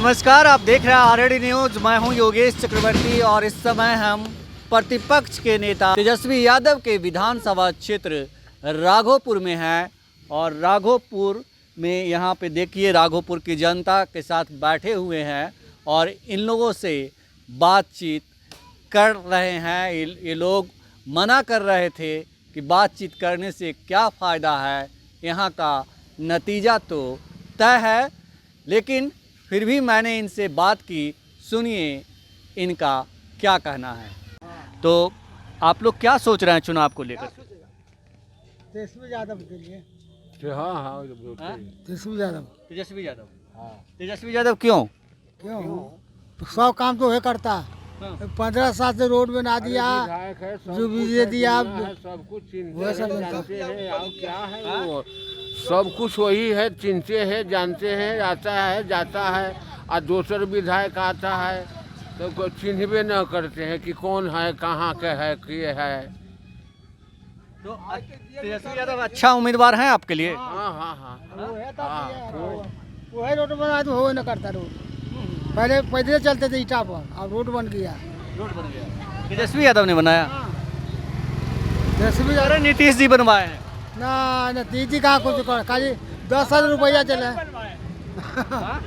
नमस्कार, आप देख रहे हैं आरएडी न्यूज। मैं हूं योगेश चक्रवर्ती और इस समय हम प्रतिपक्ष के नेता तेजस्वी यादव के विधानसभा क्षेत्र राघोपुर में हैं और राघोपुर में यहाँ पे देखिए राघोपुर की जनता के साथ बैठे हुए हैं और इन लोगों से बातचीत कर रहे हैं। ये लोग मना कर रहे थे कि बातचीत करने से क्या फ़ायदा है, यहाँ का नतीजा तो तय है, लेकिन फिर भी मैंने इनसे बात की। सुनिए इनका क्या कहना है। तो आप लोग क्या सोच रहे हैं चुनाव को लेकर? तेजस्वी यादव के लिए। हाँ तेजस्वी यादव। तेजस्वी यादव। तेजस्वी यादव क्यों? तो सब काम तो है करता। 15 साल से रोड बना दिया, जो बिजली दिया, सब कुछ वह सब जानते हैं। और क्या है वो सब कुछ वही है, चिंते हैं, जानते हैं, आता है जाता है। और दूसर विधायक आता है तो कोई चिन्हबे न करते हैं कि कौन है, कहाँ के है, किए है। तो तेजस्वी यादव अच्छा उम्मीदवार हैं आपके लिए? हाँ। वो है रोड बना तो हो न करता रोड। पहले पैदल चलते थे ईटा पर, अब रोड बन गया। रोड बन गया, तेजस्वी यादव ने बनाया? तेजस्वी अरे नीतीश जी बनवाए हैं। ना दीदी कहाँ कुछ कर, खाली 10,000 रुपया चले।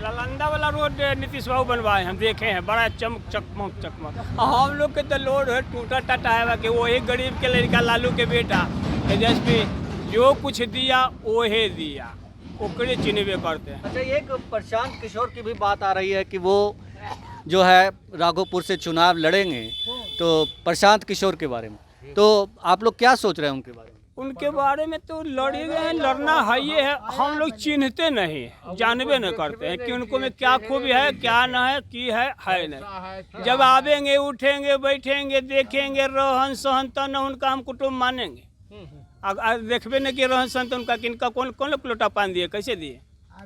ललंदा वाला रोड नीतीश बाबू बनवाए, हम देखे हैं, बड़ा चकमक। हम लोग के तो रोड है टूटा टाटा है कि वही गरीब के लड़का लालू के बेटा तेजस्वी जो कुछ दिया वही दिया, ओकरे चिन्हबे करते हैं। अच्छा, एक प्रशांत किशोर की भी बात आ रही है कि वो जो है राघोपुर से चुनाव लड़ेंगे, तो प्रशांत किशोर के बारे में तो आप लोग क्या सोच रहे हैं उनके बारे में? उनके बारे में तो लड़ेंगे, लड़ना है ये है। हम लोग चिन्हते नहीं, जानबे नहीं करते हैं कि उनको में क्या खूबी है, क्या न है, की है नहीं। जब आवेंगे, उठेंगे, बैठेंगे, देखेंगे रहन सहन, तो न उनका हम कुटुम्ब मानेंगे। अगर देखबे नहीं कि रहन सहन तो उनका किनका कौन लोग लोटा पान दिए, कैसे दिए?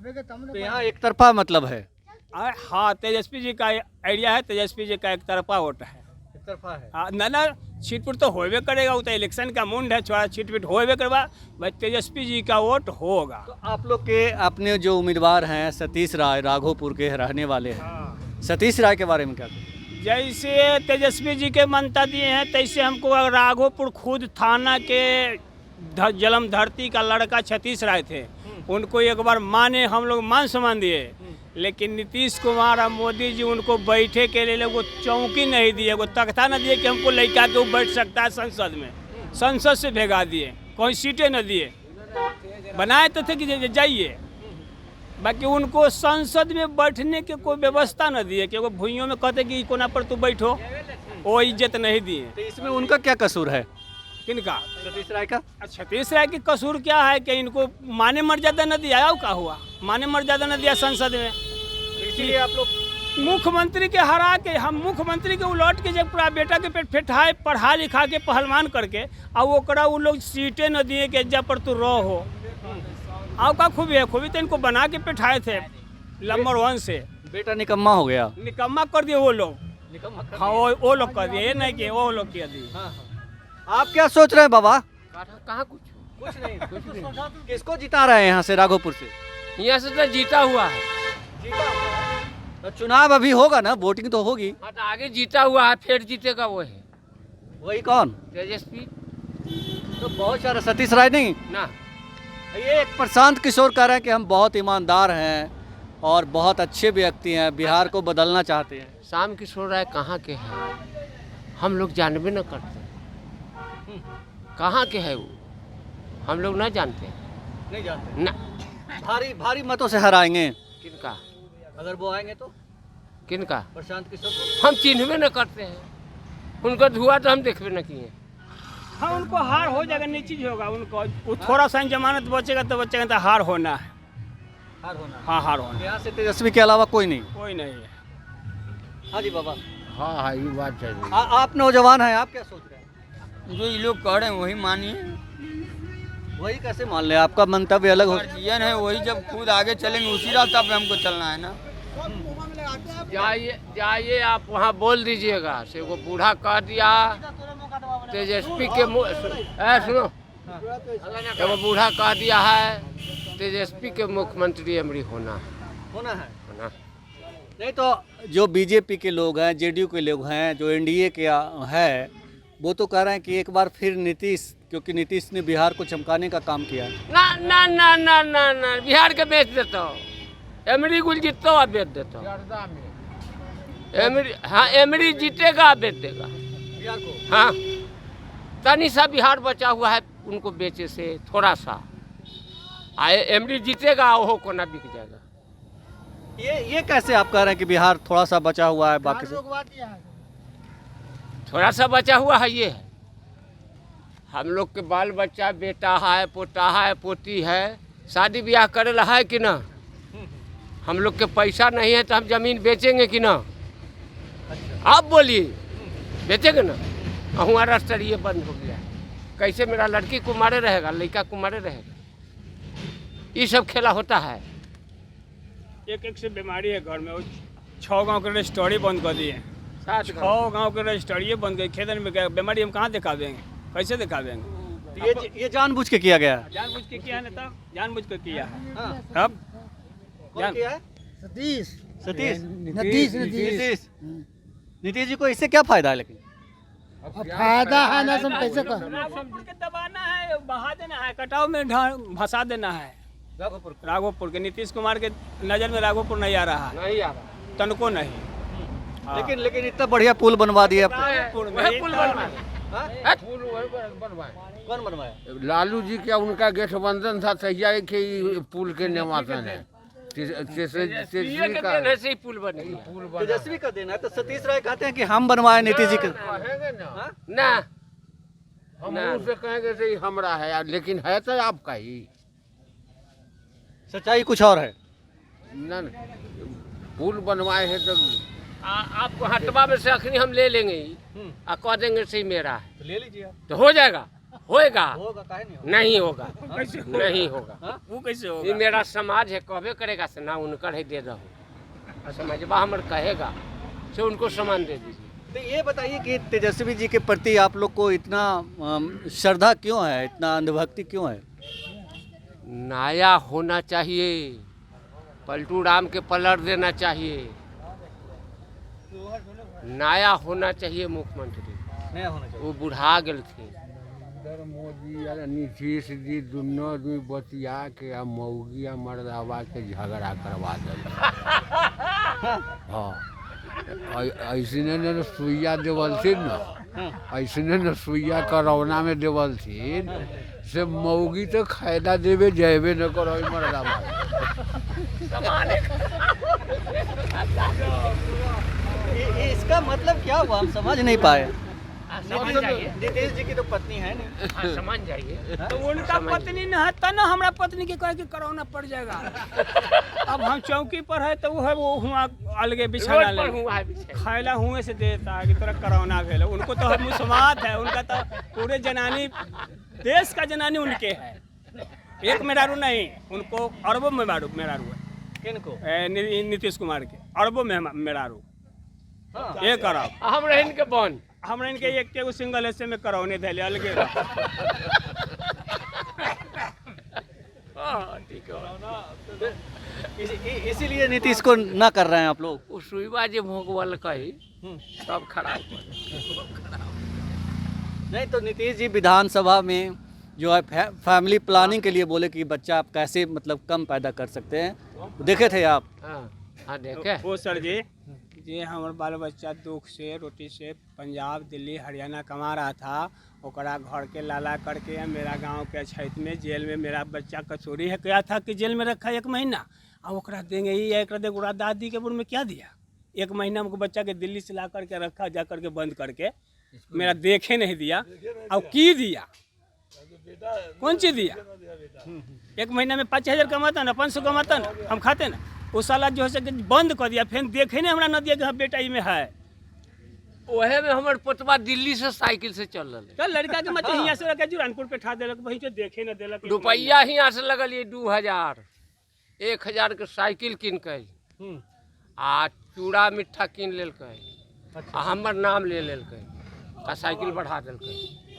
तो यहाँ एक तरफा मतलब है। हाँ, तेजस्वी जी का आइडिया है, तेजस्वी जी का एक तरफा वोट है। एक तरफा है। हाँ, ना छिटपुट तो होबे करेगा, वो तो इलेक्शन का मूड है, थोड़ा छिटपुट होबे करवा, भाई तेजस्वी जी का वोट होगा। तो आप लोग के अपने जो उम्मीदवार हैं सतीश राय, राघोपुर के रहने वाले हैं, सतीश राय के बारे में क्या कहें? जैसे तेजस्वी जी के मानता दिए हैं, तैसे हमको राघोपुर खुद थाना के जलम धरती का लड़का सतीश राय थे, उनको एक बार माने, हम लोग मान सम्मान दिए। लेकिन नीतीश कुमार और मोदी जी उनको बैठे के लिए वो चौकी नहीं दिए, वो तख्ता न दिए कि हमको लड़का के वो बैठ सकता है संसद में। संसद से भेगा दिए, कोई सीटें न दिए। बनाए तो थे कि जाइए, बाकी उनको संसद में बैठने के कोई व्यवस्था न दिए कि वो भुइयों में कहते कि कोना पर तू बैठो, वो इज्जत नहीं दिए। तो इसमें उनका क्या कसूर है? किनका? सतीश राय का। सतीश राय की कसूर क्या है कि इनको माने मर्यादा न दिया, का हुआ माने मर्यादा न दिया संसद में। इसलिए आप लोग मुख्यमंत्री के हरा के, हम मुख्यमंत्री के उलट के जब पूरा बेटा के पेट फेटाए, पढ़ा लिखा के पहलवान करके, और ओकरा वो लोग सीटें न दिए कि जब पर तू रहो। आओ का खूबी है, खूबी तो इनको बना के पेठाए थे नंबर 1 से। बेटा निकम्मा हो गया, निकम्मा कर दिए वो लोग। हाँ, वो लोग कर दिए, ये नहीं कि वो लोग किया दिए। आप क्या सोच रहे हैं बाबा? कहाँ कुछ नहीं। किसको जिता रहे हैं यहाँ से राघोपुर से? यहाँ से तो जीता हुआ है। तो चुनाव अभी होगा ना, वोटिंग तो होगी। हाँ, तो आगे जीता हुआ है, फिर जीतेगा वो है। वही कौन? तेजस्वी। तो बहुत सारा सतीश राय नहीं ना, ये एक प्रशांत किशोर कह रहे हैं कि हम बहुत ईमानदार हैं और बहुत अच्छे व्यक्ति हैं, बिहार को बदलना चाहते हैं। शाम किशोर राय कहाँ के हैं, हम लोग जानबे न करते। कहाँ के है वो, हम लोग ना जानते। नहीं जानते ना। भारी मतों से हराएंगे। किनका? अगर वो आएंगे तो किनका? प्रशांत किशोर को। हम चिन्हबे न करते हैं, उनका धुआं तो हम देखबे न किए। हाँ, उनको हार हो जाएगा, निश्चित होगा उनको। वो थोड़ा सा जमानत बचेगा तो हार होना है। हार होना। हाँ, हार होना। यहाँ से तेजस्वी के अलावा कोई नहीं? कोई नहीं है। हाँ जी बाबा। हाँ, ये बात है। आप नौजवान हैं, आप क्या सोच रहे हैं? जो ये लोग कह रहे हैं वही मानिए। वही कैसे मान ले, आपका मंतव्य अलग हो। गार्जियन है वही, जब खुद आगे चलेंगे उसी रास्ता पे हमको चलना है ना। जाइए आप वहाँ बोल दीजिएगा से वो बूढ़ा कह दिया तेजस्वी के सुनो, वो बूढ़ा कह दिया है तेजस्वी के मुख्यमंत्री हमारी होना है। होना है। नहीं तो जो बीजेपी के लोग हैं, जेडीयू के लोग हैं, जो एनडीए के है, वो तो कह रहे हैं कि एक बार फिर नीतीश, क्योंकि नीतीश ने बिहार को चमकाने का काम किया। ना ना ना ना ना ना बिहार के बेच देता हो, एमरी गुल जीतता हो बेच देता हो। एमरी, हाँ एमरी जीतेगा बेच देगा बिहार को। हाँ तनी सा बिहार बचा हुआ है उनको बेचे से थोड़ा सा, एमरी जीतेगा वो कोना बिक जाएगा। ये कैसे आप कह रहे हैं कि बिहार थोड़ा सा बचा हुआ है बाकी से? थोड़ा सा बचा हुआ है ये है, हम लोग के बाल बच्चा बेटा है, पोता है, पोती है, शादी ब्याह करेला है कि ना? हम लोग के पैसा नहीं है तो हम जमीन बेचेंगे कि ना? आप बोलिए बेचेंगे ना? हमारा रास्ता ये बंद हो गया है, कैसे मेरा लड़की कुमारे रहेगा, लड़का कुमारे रहेगा? ये सब खेला होता है। एक से बीमारी है घर में, वो 6 गांव के रजिस्ट्री बंद कर दिए। 6 गांव के रजिस्ट्री बंद गई, खेतन में गए, बीमारी हम कहाँ दिखा देंगे, कैसे दिखा देंगे? ये जानबूझ के किया गया है। जानबूझ के किया है ना, तब जानबूझ के किया है। हाँ। तब कौन किया है? सतीश सतीश। नीतीश नीतीश नीतीश जी को इससे क्या फायदा है? लेकिन अब फायदा है ना, सब कैसे कर राघोपुर के दबाना है, बहा देना है, कटाव में भसा देना है। राघोपुर के नीतीश कुमार के नजर में राघोपुर नहीं आ रहा है, नहीं आ रहा तनको नहीं। लेकिन इतना बढ़िया पुल बनवा दिया। राघोपुर में वही पुल बनवाए, हाँ? पुल वही बनवाए। कौन बनवाया? लालू जी का उनका गठबंधन था, तैया के पुल के निर्माता है, तेजस्वी का से पुल बने, पुल बना तेजस्वी का देना है तो सतीश राय कहते हैं कि हम बनवाए नीतीश जी का। कहेंगे ना, हम उनसे कहेंगे से हमरा है, लेकिन है तो आपका ही। सच्चाई कुछ और है। ना पुल बनवाए हैं तो आपको हटवा में से अखनी हम ले लेंगे ही, और कह देंगे सही मेरा है, तो ले लीजिए आप। तो हो जाएगा, होएगा होगा, काहे नहीं होगा? नहीं होगा, नहीं होगा। वो कैसे ये होगा? मेरा समाज है, कहबे करेगा से ना उनकर है दे दो, समाजवा हमर कहेगा से उनको सामान दे दीजिए। तो ये बताइए कि तेजस्वी जी के प्रति आप लोग को इतना श्रद्धा क्यों है, इतना अंधभक्ति क्यों है? नया होना चाहिए, पलटू राम के पलट देना चाहिए, नया होना चाहिए मुख्यमंत्री। नया होना चाहिए। वो बुढ़ा गए थे। मोदी या नीतीश जी दोनों दुई बतिया के आ मौगी आ मर्दावा के झगड़ा करवा दिल। हाँ ऐसे न सुइया देवल थी न, ऐसे न सुइया कोरोना में देवल थी से मौगी तो फायदा देवे जेबे न करो मर्दावा। इसका मतलब क्या हुआ, हम समझ नहीं पाए। नीतीश जी की तो पत्नी है नहीं, समझ जाइए। तो उनका पत्नी न है तो ना हमरा पत्नी के कहे कि कोरोना पड़ जाएगा। अब हम चौकी पर है तो वो है, वो हुआ अलगे बिछाना ले खायला हुए से देता है कि तोरा कोरोना भेल। उनको तो मुसमात है, उनका तो पूरे जनानी, देश का जनानी उनके है, एक मेहरारू नहीं, उनको अरबों में मेहरारू है। किनको? नीतीश कुमार के अरबों में मेहरारू, एक अरब। हम रहन के बन, हमरा इनके एक के सिंगल ऐसे में करौने धैले अलगे। इसीलिए नीतीश को ना कर रहे हैं आप लोग। वो सुईबा जे भोगवल कही सब खराब नहीं तो नीतीश जी विधानसभा में जो है फैमिली प्लानिंग के लिए बोले कि बच्चा आप कैसे मतलब कम पैदा कर सकते हैं, देखे थे आप? हाँ देखे। वो सर जी, ये हमारे बाल बच्चा दुख से रोटी से पंजाब दिल्ली हरियाणा कमा रहा था, ओकरा घर के लाला करके मेरा गांव के छत में जेल में मेरा बच्चा कचोरी है क्या था कि जेल में रखा 1 महीना, और ओकरा देंगे ही एक देगा दादी के बुढ़ में क्या दिया। 1 महीना हमको बच्चा के दिल्ली से ला करके रखा, जा करके बंद करके, मेरा देखे नहीं दिया। और की दिया, कौन चीज दिया? 1 महीना में 5000 कमाता ना, 500 कमाता ना, हम खाते ना। वो साला जो है बंद कर दिया, फिर देखे नहीं हमरा न दिया कि हाँ बेटा में है। ओहे में हमर पोतवा दिल्ली से साइकिल से चल रहे, कल लड़का के मतलब यहाँ से रखे जुरानपुर पे ठा देलक, वहीं से देखे न देलक। रुपया ही यहाँ से लगल ये 2000, 1000 के साइकिल किन के आ चूड़ा मिठा किन लेल, आ हमर नाम ले लेल, आ साइकिल बढ़ा दिल।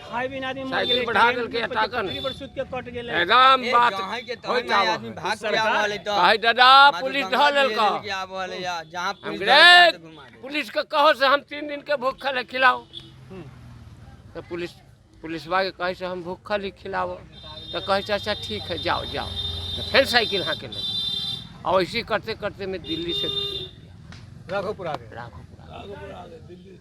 खाए बिना आदमी मर साइकिल गेले, बढ़ा ट्रेन देलकै में हटा कर। पटरी पर सुत के कट गेले। एकदम ए, बात जहाँ के होई तहाँ जावा। आदमी भाग के सरकार- आवा ले तो कहे दादा माँ तो पुलिस गंगा धर जी ले लेलका। लेके आवा वाले या जहाँ पुलिस अंग्रेज जाए तो घुमा दे। पुलिस के कहो से हम 3 दिन के भूखल है खिलाओ, तो पुलिसवा के कहे से हम भूखल ही खिलाओ, तो कहे से अच्छा ठीक है जाओ जाओ, तो फिर साइकिल हाँके लगे। और ऐसे करते करते मैं दिल्ली से राघोपुर आ गए।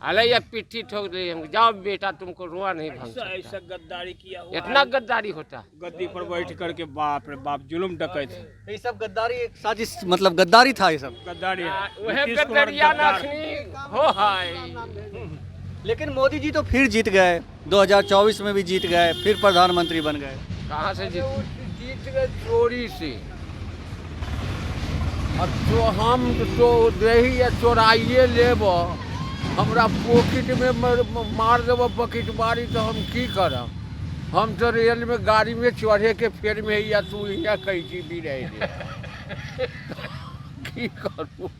अरे ये पिट्ठी ठोक दी हम, जाओ बेटा तुमको रोआ नहीं भंग ऐसा सकता। ऐसा गद्दारी किया हुआ इतना है। गद्दारी होता है। गद्दी पर बैठ करके बाप रे बाप जुल्म डकैत है, ये सब गद्दारी एक साजिश, मतलब गद्दारी था ये सब। गद्दारी है। वह नीतीश कुमार गद्दरिया गद्दार। नखनी हो हाय। लेकिन मोदी जी तो फिर जीत गए, 2024 में भी जीत गए, फिर प्रधानमंत्री बन गए। कहाँ से जीत गए? चोरी से। अब तो हम तो दही या चोराइए लेब, हमरा पॉकेट में मार देब पॉकेटमारी, तो हम की करब? हम तो रेल में गाड़ी में चढ़े के फेर में या तू यहाँ कैसी भी रह की करूँ?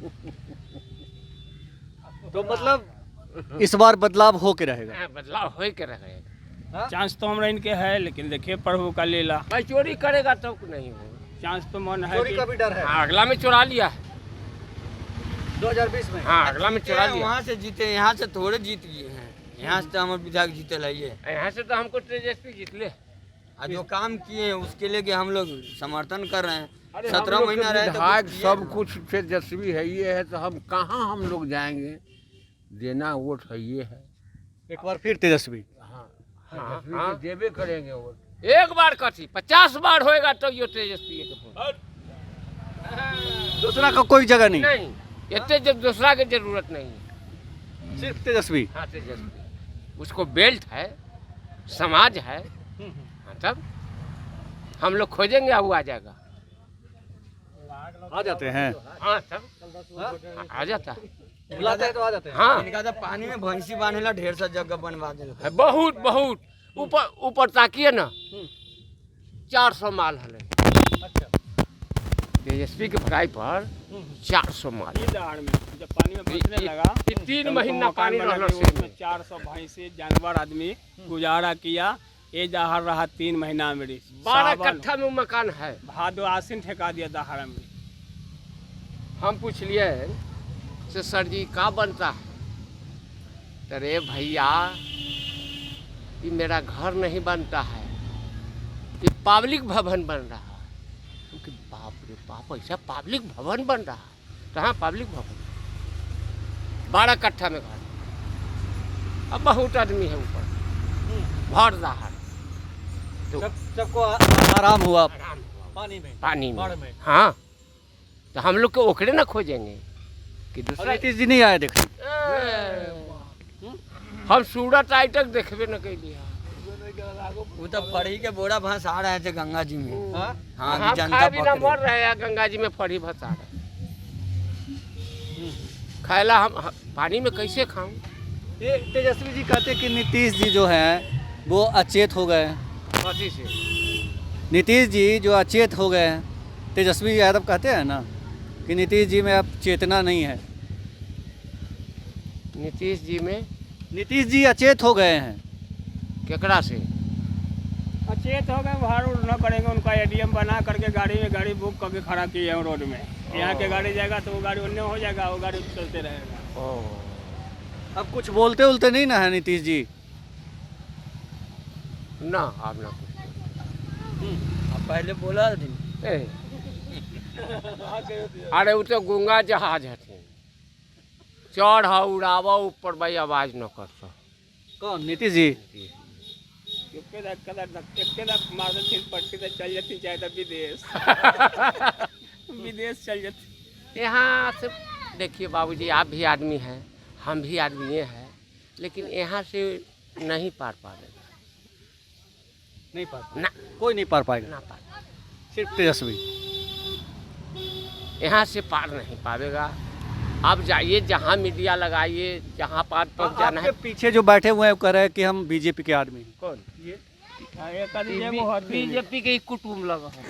तो मतलब इस बार बदलाव हो के रहेगा। बदलाव हो के रहेगा। चांस तो हमरा इनके है, लेकिन देखिए प्रभु का लीला। भाई चोरी करेगा तो नहीं होगा। चांस तो मन है चोरी कि- का भी डर है। हाँ, अगला में चुरा लिया। 2020 में हाँ, अगला में चुरा लिया। वहाँ से जीते, यहाँ से थोड़े जीत गए हैं। यहाँ से तो हमारे विधायक जीते लाइए, यहाँ से तो हमको तेजस्वी जीत ले। और जो काम किए हैं उसके लिए कि हम लोग समर्थन कर रहे हैं। अरे 17 हम लोग महीना के रहे तो विधायक कुछ किए सब ना। कुछ तेजस्वी है, ये है तो हम कहाँ हम लोग जाएंगे? देना वोट है, ये है। एक बार फिर तेजस्वी। हाँ, हाँ, देवे करेंगे वोट। एक बार कथी 50 बार होएगा तो ये तेजस्वी के वोट। दूसरा का कोई जगह नहीं, नहीं, इतने जब दूसरा की जरूरत नहीं है। सिर्फ तेजस्वी। हाँ, तेजस्वी। उसको बेल्ट है, समाज है। हाँ, तब हम लोग खोजेंगे, वो आ जाएगा। आ जाते हैं, हाँ, तब आ जाता है। बुलाते हैं तो आ जाते हैं। हाँ, इनका तो पानी में भैंसी बांधेला ढेर सा जगह बनवा दे। है बहुत बहुत। ऊपर ऊपर ताकिए ना, 400 माल हले। अच्छा। तेजस्वी के भराई पर 400 माल। ये दहाड़ में जब पानी में फंसने लगा, 3 तो महीना मकान पानी बना रहना के से उसमें 400 भैंसे जानवर आदमी गुजारा किया। ये दहाड़ रहा 3 महीना में। 12 कट्ठा में मकान है। भादो आसिन ठेका दिया दहाड़ में। हम पूछ लिए से सर जी का बनता है? अरे भैया ये मेरा घर नहीं बनता है, ये पब्लिक भवन बन रहा है। क्योंकि बाप रे बाप, ऐसा पब्लिक भवन बन रहा है। कहाँ पब्लिक भवन? 12 कट्ठा में घर। अब बहुत आदमी है ऊपर, भर रहा है। तो सबको आराम हुआ पानी में, पानी बाढ़ में। में। हाँ, तो हम लोग को ओकरे ना खोजेंगे कि और दूसरा। नीतीश जी नहीं आए देखने। हम सूरत आई तक देखबे न कैली। वो तो फड़ी के बोरा भैंस आ रहे थे गंगा जी में। हाँ? हाँ, हम कि जनता खाए बिना पकड़े। मर रहे हैं, गंगा जी में फड़ी भसा रहे। खाएला हम पानी में कैसे खाऊं? ये तेजस्वी जी कहते कि नीतीश जी जो हैं वो अचेत हो गए हैं। कथी से? नीतीश जी जो अचेत हो गए हैं, तेजस्वी यादव कहते हैं ना कि नीतीश जी में अब चेतना नहीं है। नीतीश जी में नीतीश जी अचेत हो गए हैं। केकरा से? अचेत हो गए, भाड़ उड़ न करेंगे। उनका एडीएम बना करके गाड़ी बुक करके खड़ा किए हैं रोड में। यहाँ के गाड़ी जाएगा तो वो गाड़ी उन्ने हो जाएगा, वो गाड़ी चलते रहेगा। अब कुछ बोलते उलते नहीं ना है नीतीश जी। ना, अब ना कुछ। अब पहले बोला थी। ए, अरे वो तो गंगा जहाज हथिन, चढ़ उड़ाव ऊपर भाई आवाज न कर सक। कौन? नीतीश जी। मार देती पट्टी तो चल जाती, चाहे तो विदेश विदेश चल जाती। यहाँ से देखिए बाबूजी, आप भी आदमी हैं, हम भी आदमी हैं, लेकिन यहाँ से नहीं पार पाएगा। नहीं पार, ना, कोई नहीं पार पाएगा, ना पार। सिर्फ तेजस्वी। यहाँ से पार नहीं पाएगा। आप जाइए, जहाँ मीडिया लगाइए, जहाँ पार पहुँच जाना है। आपके पीछे जो बैठे हुए हैं वो कह रहे हैं कि हम बीजेपी के आदमी हैं। कौन? बीजेपी बीजेपी के कुटुम लगा है।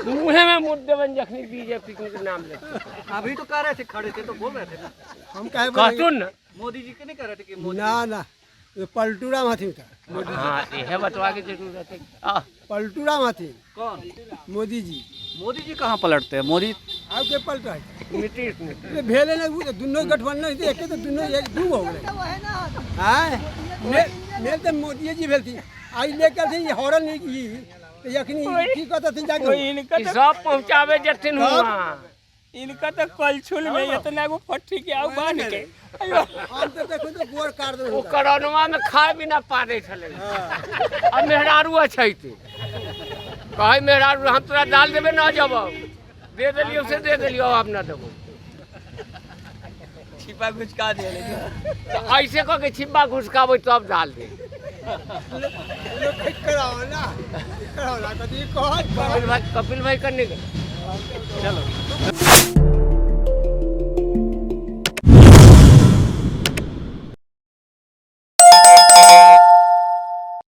मुँहे में मुद्दे बन जखनी बीजेपी के नाम लेते। अभी तो कह रहे थे, खड़े थे तो बोल रहे थे ना। हम कहे कहतुन न, मोदी जी के नहीं कह रहे थे कि मोदी ना ना ये पलटूराम हथिन था। हाँ यह बतवा के जरूरत है। पलटूराम हथिन कौन? मोदी जी। मोदी जी कहाँ पलटते हैं? मोदी आपके पलटा है नीतीश ने ये भेले ना वो दोनों गठबंधन थे, एक तो दोनों एक दू हो गए। हां ने तो मोदी जी भेल थी, आई लेकर थी हॉरन नहीं की तो यखनी की कहता थी जाके इनका तो सब पहुँचावे जथिन हुआ। इनका तो कलछुल में इतना को फट्टी के आउ बांध के अयो हम तो देखो तो गोर काट दे। वो कोरोना में खाए भी ना पारे छले। अब मेहरारू छै थे कहे मेहरारू हम तोरा दाल देबे ना जब दे देलियो से दे देलियो अब ना देबो। छिपा कुछ का दे लेकिन तो ऐसे कह के छिपा घुसकावे तब डाल दे। लोग कराओ ना कदी कौन कपिल भाई करने के चलो